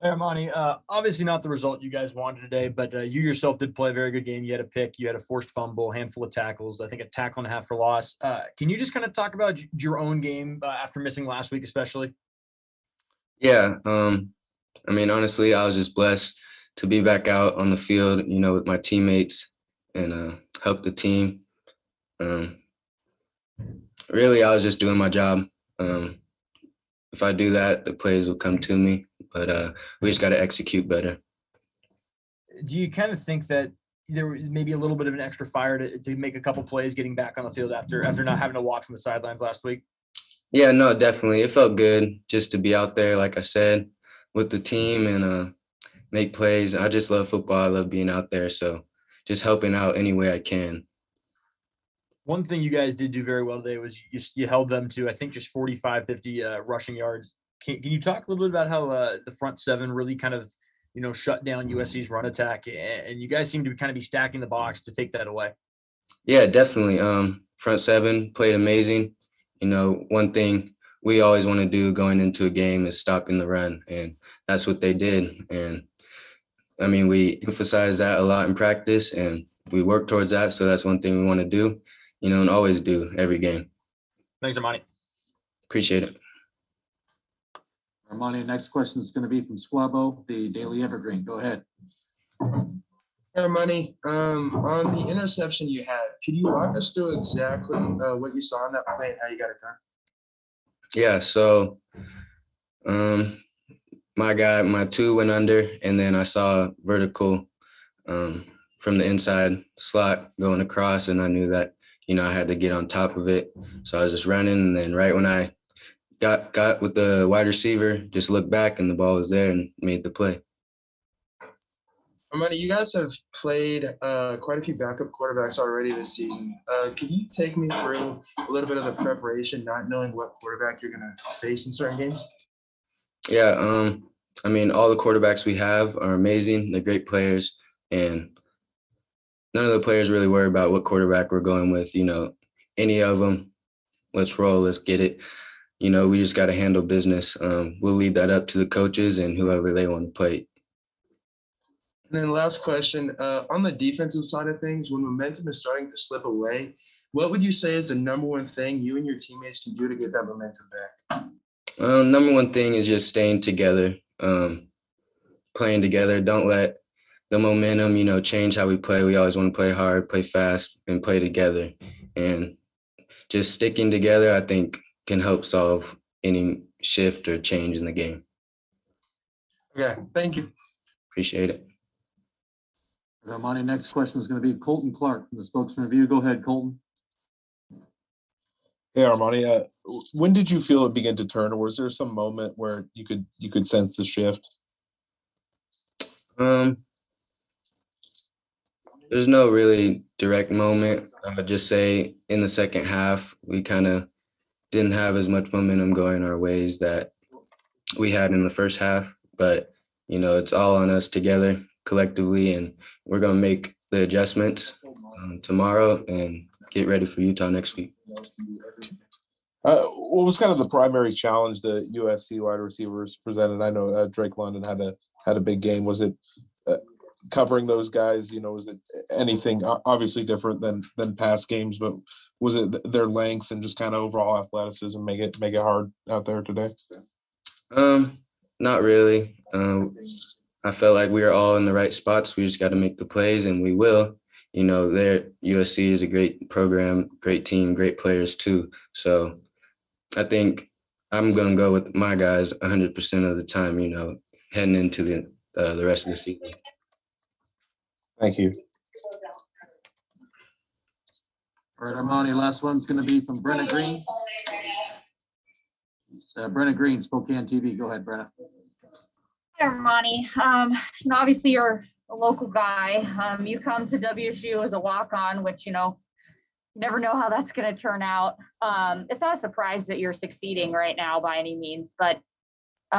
Hey, Armani, obviously not the result you guys wanted today, but you yourself did play a very good game. You had a pick, you had a forced fumble, handful of tackles, I think a tackle and a half for loss. Can you just kind of talk about your own game after missing last week, especially? Yeah, I mean, honestly, I was just blessed to be back out on the field, with my teammates and help the team. Um, Really, I was just doing my job. Um, if I do that, the plays will come to me, but we just got to execute better. Do you kind of think that there was maybe a little bit of an extra fire to make a couple plays getting back on the field after not having to watch from the sidelines last week? Yeah, no, definitely. It felt good just to be out there, like I said, with the team and make plays. I just love football. I love being out there. So just helping out any way I can. One thing you guys did do very well today was you held them to, I think, just 45, 50 rushing yards. Can you talk a little bit about how the front seven really kind of, shut down USC's run attack? And you guys seem to kind of be stacking the box to take that away. Yeah, definitely. Front seven played amazing. One thing we always want to do going into a game is stopping the run, and that's what they did. And I mean, we emphasize that a lot in practice, and we work towards that. So that's one thing we want to do, and always do every game. Thanks, Armani. Appreciate it. Armani, next question is going to be from Squabo, the Daily Evergreen. Go ahead. Money. On the interception you had, could you walk us through exactly what you saw in that play and how you got it done? Yeah. So, my two went under, and then I saw vertical from the inside slot going across, and I knew that I had to get on top of it. So I was just running, and then right when I got with the wide receiver, just looked back, and the ball was there and made the play. Armani, you guys have played quite a few backup quarterbacks already this season. Could you take me through a little bit of the preparation, not knowing what quarterback you're going to face in certain games? Yeah, I mean, all the quarterbacks we have are amazing. They're great players, and none of the players really worry about what quarterback we're going with. Any of them, let's roll, let's get it. We just got to handle business. We'll leave that up to the coaches and whoever they want to play. And then last question, on the defensive side of things, when momentum is starting to slip away, what would you say is the number one thing you and your teammates can do to get that momentum back? Number one thing is just staying together, playing together. Don't let the momentum, change how we play. We always want to play hard, play fast, and play together. And just sticking together, I think, can help solve any shift or change in the game. Okay, thank you. Appreciate it. Armani, next question is going to be Colton Clark from the Spokesman Review. Go ahead, Colton. Hey, Armani. When did you feel it begin to turn, or was there some moment where you could sense the shift? There's no really direct moment. I would just say in the second half, we kind of didn't have as much momentum going our ways that we had in the first half. But, it's all on us together collectively, and we're going to make the adjustments tomorrow and get ready for Utah next week. What was kind of the primary challenge the USC wide receivers presented? I know Drake London had a big game. Was it covering those guys? Was it anything obviously different than past games, but was it their length and just kind of overall athleticism make it hard out there today? Not really. I felt like we were all in the right spots. We just got to make the plays, and we will. USC is a great program, great team, great players too. So I think I'm going to go with my guys 100% of the time, heading into the rest of the season. Thank you. All right, Armani, last one's going to be from Brenna Green. Brenna Green, Spokane TV. Go ahead, Brenna. Hey, Armani. Obviously you're a local guy. You come to WSU as a walk-on, which, you never know how that's going to turn out. It's not a surprise that you're succeeding right now by any means, but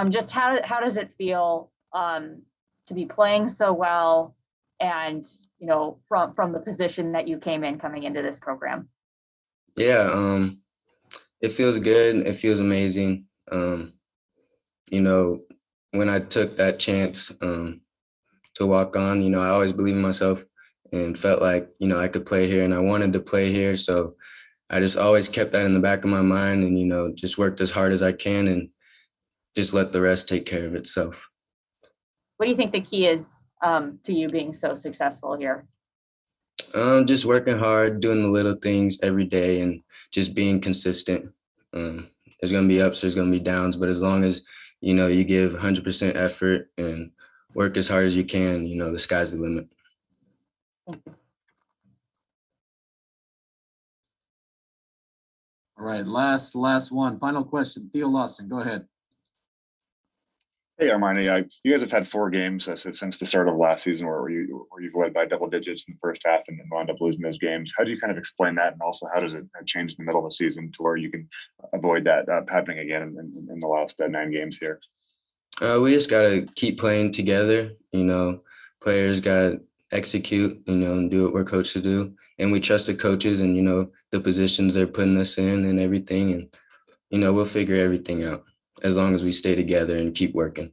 just how does it feel to be playing so well and, from the position that you came in coming into this program? Yeah, it feels good. It feels amazing. when I took that chance to walk on, you know, I always believed in myself and felt like, you know, I could play here and I wanted to play here. So I just always kept that in the back of my mind and, you know, just worked as hard as I can and just let the rest take care of itself. What do you think the key is to you being so successful here? Just working hard, doing the little things every day and just being consistent. There's going to be ups, there's going to be downs, but as long as, you know, you give 100% effort and work as hard as you can, you know, the sky's the limit. All right, last one. Final question. Theo Lawson, go ahead. Hey, Armani, you guys have had 4 games since the start of last season where you've led by double digits in the first half and then wound up losing those games. How do you kind of explain that? And also, how does it change in the middle of the season to where you can avoid that happening again in the last 9 games here? We just got to keep playing together. You know, players got to execute, you know, and do what we're coached to do. And we trust the coaches and, you know, the positions they're putting us in and everything. And, you know, we'll figure everything out as long as we stay together and keep working.